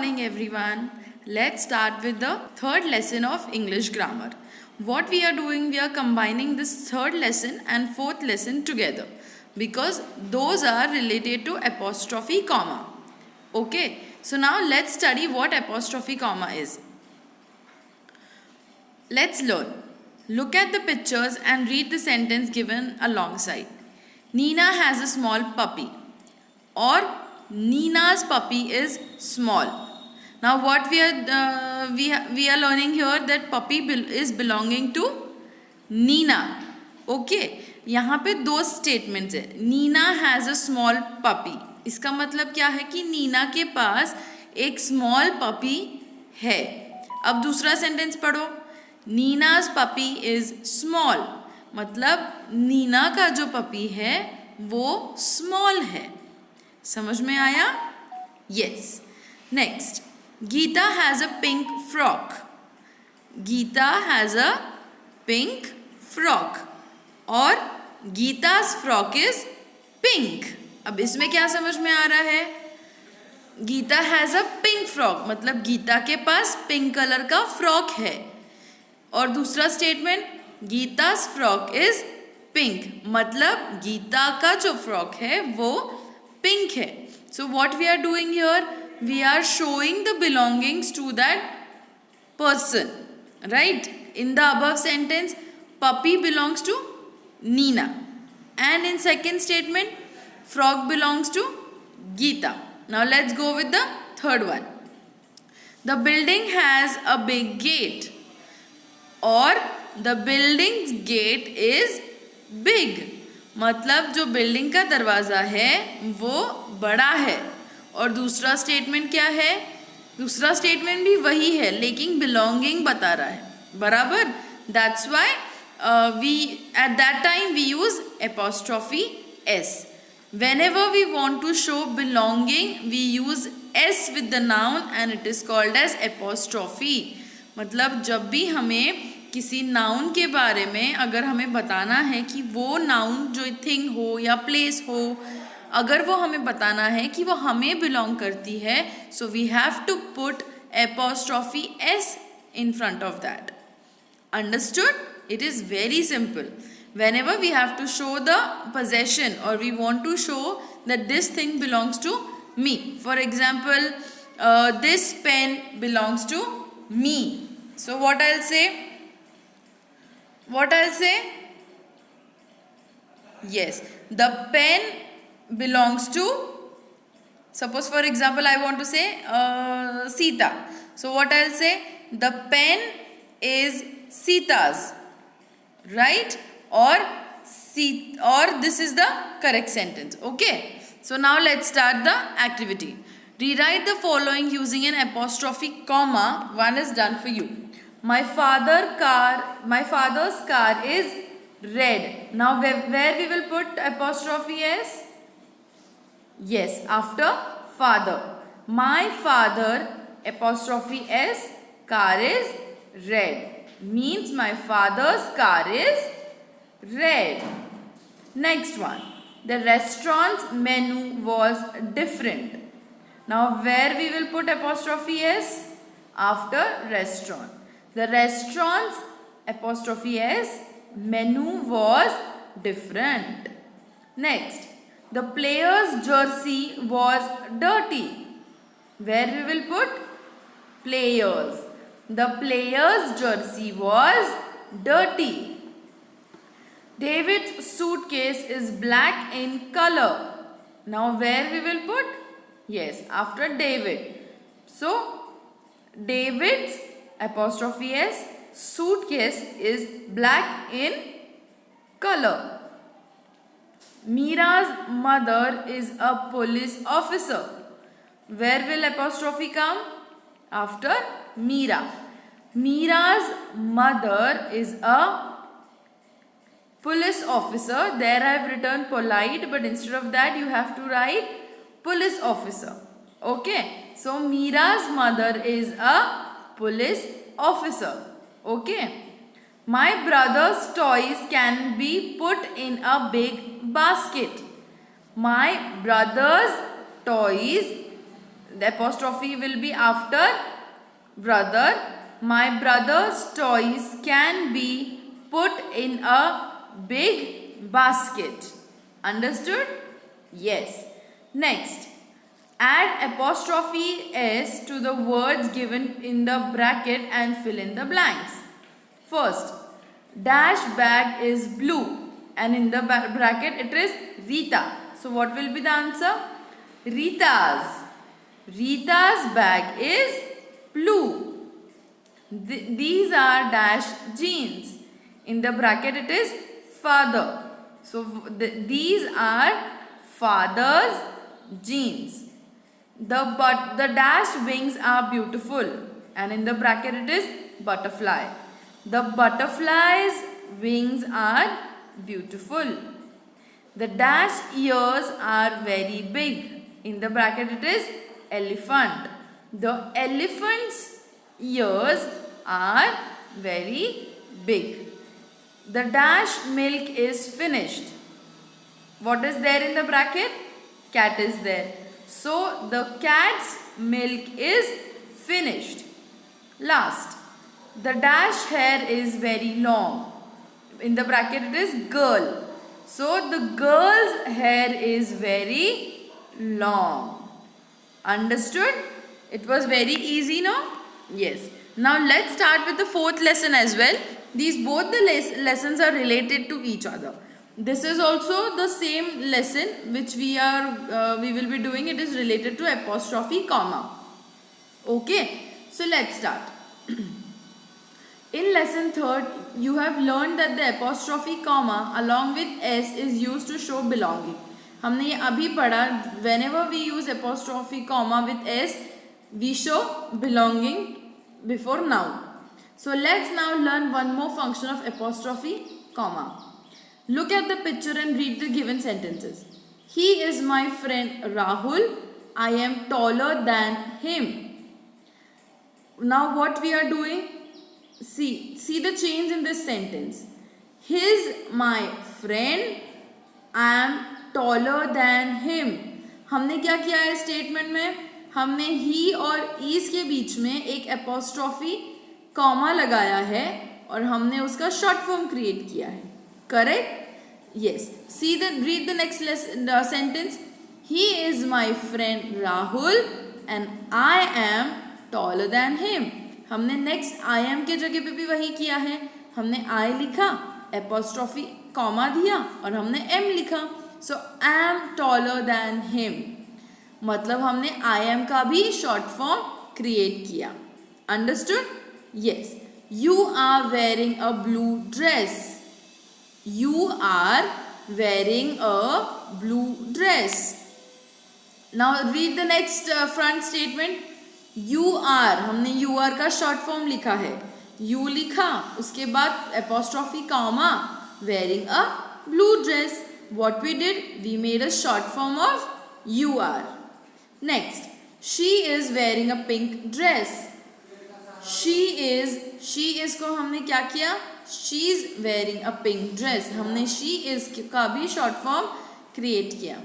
morning everyone. Let's start with the third lesson of English grammar. What we are doing, we are combining this third lesson and fourth lesson together because those are related to apostrophe comma. Okay, so now let's study what apostrophe comma is. Let's learn. Look at the pictures and read the sentence given alongside. Nina has a small puppy, or Nina's puppy is small. Now what we are learning here that puppy is belonging to Nina. Okay, यहाँ पे दो statements है. Neena has a small puppy. इसका मतलब क्या है कि नीना के पास एक स्मॉल पपी है. अब दूसरा सेंटेंस पढ़ो. नीनाज पपी इज स्मॉल, मतलब नीना का जो पपी है वो स्मॉल है. समझ में आया? Yes. Next, Geeta has a pink frock. Geeta has a pink frock और गीता's फ्रॉक इज पिंक. अब इसमें क्या समझ में आ रहा है? Geeta has a pink frock मतलब गीता के पास पिंक कलर का फ्रॉक है. और दूसरा स्टेटमेंट, गीता's फ्रॉक इज पिंक मतलब गीता का जो फ्रॉक है वो पिंक है. So what we are doing here? We are showing the belongings to that person, right? In the above sentence, puppy belongs to Nina, and in second statement, frog belongs to Geeta. Now let's go with the third one. The building has a big gate, or the building's gate is big. मतलब जो building का दरवाज़ा है वो बड़ा है. और दूसरा स्टेटमेंट क्या है? दूसरा स्टेटमेंट भी वही है लेकिन बिलोंगिंग बता रहा है. बराबर. That's why we at that time we use apostrophe S. whenever we want to show belonging we use s with the noun and it is called as apostrophe. मतलब जब भी हमें किसी नाउन के बारे में अगर हमें बताना है कि वो नाउन जो थिंग हो या प्लेस हो, अगर वो हमें बताना है कि वो हमें बिलोंग करती है, so we have to put apostrophe S in front of that. Understood? It is very simple. whenever we have to show the possession or we want to show that this thing belongs to me. For example, this pen belongs to me. So what I'll say? Yes, the pen belongs to, suppose for example I want to say Sita. So what I'll say? The pen is Sita's, right? Or this is the correct sentence. Okay, so now let's start the activity. Rewrite the following using an apostrophe comma. One is done for you. My father's car is red. Now where we will put apostrophe s? Yes, after father. My father apostrophe s car is red means my father's car is red. Next one. The restaurant's menu was different. Now where we will put apostrophe s? After restaurant. The restaurant's apostrophe s menu was different. Next. The player's jersey was dirty. Where we will put? Players. The player's jersey was dirty. David's suitcase is black in color. Now where we will put? Yes, after David. So David's apostrophe s suitcase is black in color. Mira's mother is a police officer. Where will apostrophe come? After Mira. Mira's mother is a police officer. There I have written polite, but instead of that you have to write police officer. Okay, so Mira's mother is a police officer. Okay. My brother's toys can be put in a big basket. My brother's toys The apostrophe will be after brother. My brother's toys can be put in a big basket. Understood? Yes. Next, add apostrophe s to the words given in the bracket and fill in the blanks. First, dash bag is blue and in the bracket it is Rita. So what will be the answer? Rita's. Rita's bag is blue. These are dash jeans. In the bracket it is father. So these are father's jeans. The dash wings are beautiful and in the bracket it is butterfly. The butterfly's wings are beautiful. The dash ears are very big. In the bracket it is elephant. The elephant's ears are very big. The dash milk is finished. What is there in the bracket? Cat is there. So the cat's milk is finished. Last, the dash hair is very long. In the bracket it is girl. So the girl's hair is very long. Understood? It was very easy, no? Yes. Now let's start with the fourth lesson as well. These both the lessons are related to each other. This is also the same lesson which we will be doing. It is related to apostrophe comma. Okay. So let's start. In lesson 3rd, you have learned that the apostrophe comma along with s is used to show belonging. हमने ये अभी पढ़ा. Whenever we use apostrophe comma with s, we show belonging before noun. So let's now learn one more function of apostrophe comma. Look at the picture and read the given sentences. He is my friend Rahul. I am taller than him. Now what we are doing? See the change in this sentence. He's my friend. I am taller than him. हमने क्या किया है statement में? हमने ही और is के बीच में एक apostrophe कॉमा लगाया है और हमने उसका शॉर्ट फॉर्म क्रिएट किया है. Correct? Yes. read the next sentence. He is my friend Rahul and I am taller than him. हमने नेक्स्ट I am के जगह पे भी वही किया है. हमने I लिखा, apostrophe कॉमा दिया और हमने M लिखा. So I am taller than him. मतलब हमने I am का भी शॉर्ट फॉर्म क्रिएट किया. Understood? Yes. You are wearing a blue dress. You are wearing a blue dress. Now read the next front statement. You are, हमने you are का short form लिखा है. You लिखा, उसके बाद apostrophe comma, wearing a blue dress. What we did? We made a short form of you are. Next, she is wearing a pink dress. She is को हमने क्या किया? She is wearing a pink dress. हमने she is का भी short form create किया.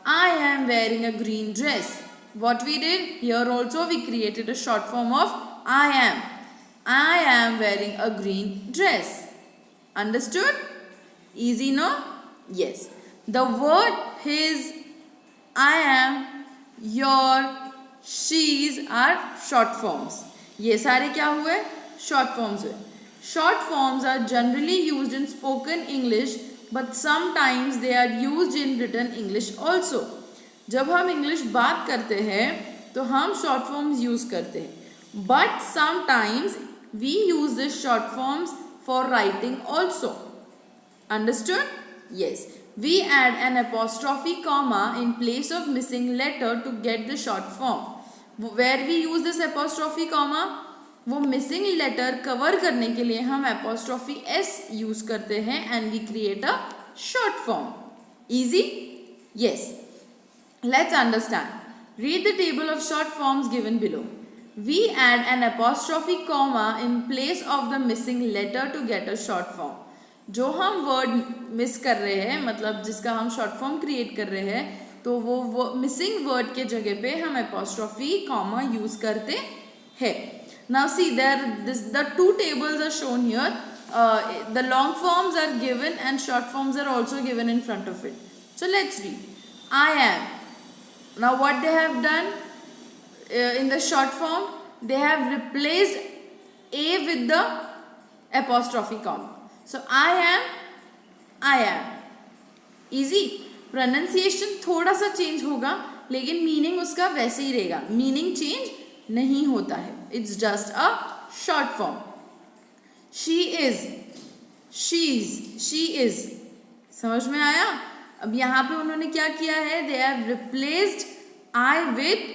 I am wearing a green dress. What we did? Here also we created a short form of I am. I am wearing a green dress. Understood? Easy, no? Yes. The word his, I am, your, she's are short forms. ये सारे क्या हुए? Short forms हुए. Short forms are generally used in spoken English, but sometimes they are used in written English also. जब हम English बात करते हैं तो हम शॉर्ट फॉर्म्स यूज करते हैं, but sometimes we use this short forms for writing also. Understood? Yes. We add an apostrophe comma in place of missing letter to get the short form. Where we use this apostrophe comma? वो missing letter cover करने के लिए हम apostrophe s use करते हैं and we create a short form. Easy? Yes. Let's understand. Read the table of short forms given below. We add an apostrophe comma in place of the missing letter to get a short form. जो हम word miss कर रहे हैं, मतलब जिसका हम short form create कर रहे हैं, तो वो मिसिंग वर्ड के जगह पे हम एपोस्ट्रॉफी कॉमा यूज करते हैं. Now see the two tables are shown here. The long forms are given and short forms are also given in front of it. So let's read. I am. Now what they have done in the short form, they have replaced a with the apostrophe comma. So I am. Easy. Pronunciation थोड़ा सा change होगा लेकिन meaning उसका वैसे ही रहेगा. Meaning change नहीं होता है. It's just a short form. She is. She is. समझ में आया? अब यहाँ पे उन्होंने क्या किया है? They have replaced I with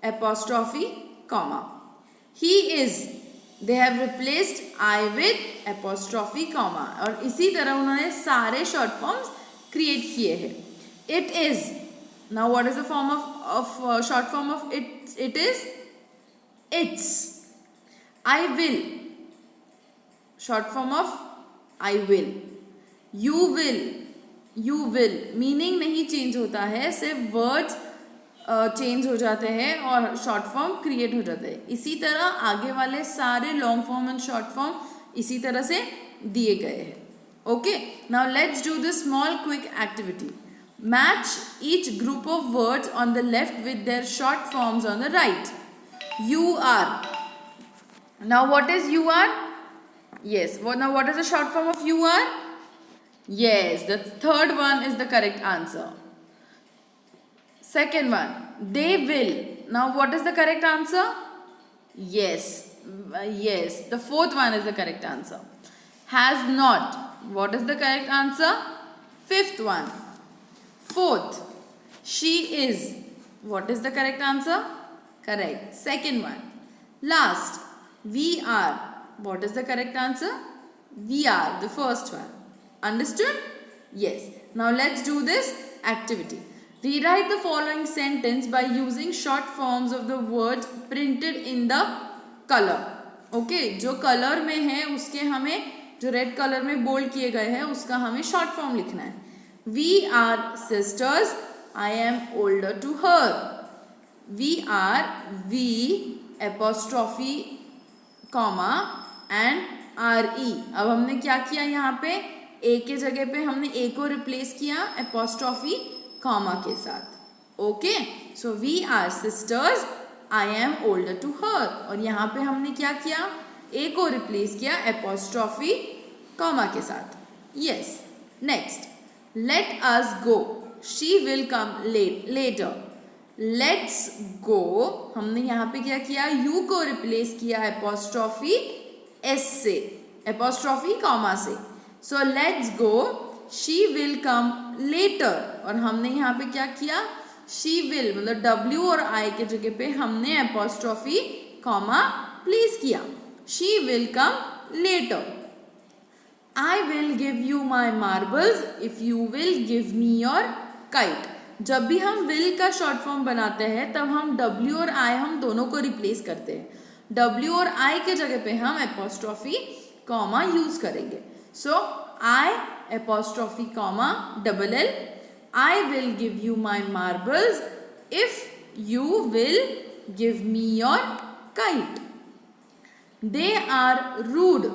apostrophe comma. He is. They have replaced I with apostrophe comma. और इसी तरह उन्होंने सारे short forms create किए हैं. It is. Now what is the form of short form of it? It is its. I will. Short form of I will. You will. You will. Meaning नहीं change होता है, सिर्फ words change हो जाते हैं और शॉर्ट फॉर्म क्रिएट हो जाते हैं. इसी तरह आगे वाले सारे long form and short form इसी तरह से दिए गए हैं. Okay, now let's do this small quick activity. Match each group of words on the left with their short forms on the right. You are. Now what is you are? Yes. Now what is the short form of you are? Yes, the third one is the correct answer. Second one, they will. Now what is the correct answer? Yes. Yes, the fourth one is the correct answer. Has not. What is the correct answer? Fifth one. Fourth, she is. What is the correct answer? Correct. Second one. Last, we are. What is the correct answer? We are, the first one. Understood? Yes. Now let's do this activity. Rewrite the following sentence by using short forms of the words printed in the color. Okay, जो colour में है उसके हमें, जो red colour में bold किए गए हैं उसका हमें शॉर्ट फॉर्म लिखना है. We are sisters. I am older to her. We are, we apostrophe comma and re. अब हमने क्या किया यहाँ पे? ए के जगह पे हमने ए को रिप्लेस किया apostrophe comma के साथ. Okay, so we are sisters. I am older to her. और यहाँ पे हमने क्या किया? ए को रिप्लेस किया apostrophe comma के साथ. Yes. Next, let us go. She will come later. Let's go, हमने यहाँ पे क्या किया? यू को रिप्लेस किया apostrophe एस से, apostrophe comma से. So let's go, she will come later. और हमने यहाँ पे क्या किया? शी विल मतलब W और I के जगह पे हमने apostrophe comma प्लेस किया. She will come later. I will give you my marbles if you will give me your kite. जब भी हम will का शॉर्ट फॉर्म बनाते हैं तब हम W और I हम दोनों को रिप्लेस करते हैं. W और I के जगह पे हम apostrophe comma यूज करेंगे. सो I apostrophe comma double L. I will give you my marbles if you will give me your kite. They are rude.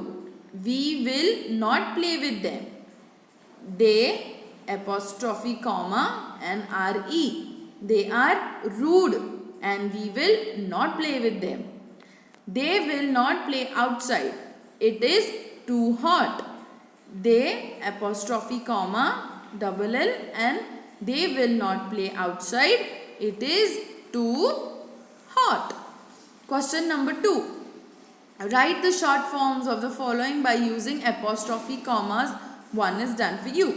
We will not play with them. They apostrophe comma and re. They are rude and we will not play with them. They will not play outside. It is too hot. They apostrophe comma double L and they will not play outside. It is too hot. Question number 2. Write the short forms of the following by using apostrophe commas. One is done for you.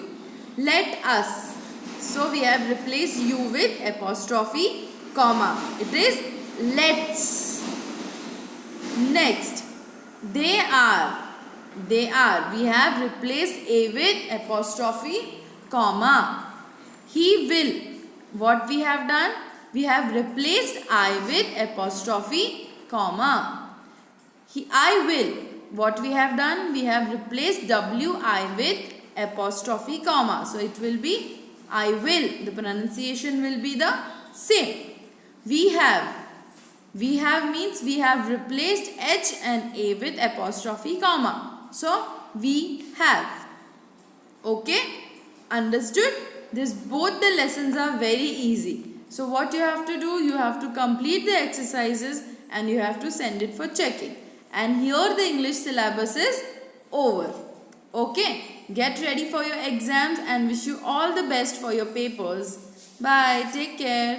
Let us. So we have replaced you with apostrophe comma. It is let's. Next, they are. They are. We have replaced a with apostrophe comma. He will. What we have done? We have replaced I with apostrophe comma. I will. What we have done? We have replaced WI with apostrophe comma. So it will be I will. The pronunciation will be the same. We have. We have means we have replaced H and A with apostrophe comma. So, we have. Okay? Understood? Both the lessons are very easy. So, what you have to do? You have to complete the exercises and you have to send it for checking. And here the English syllabus is over. Okay? Get ready for your exams and wish you all the best for your papers. Bye. Take care.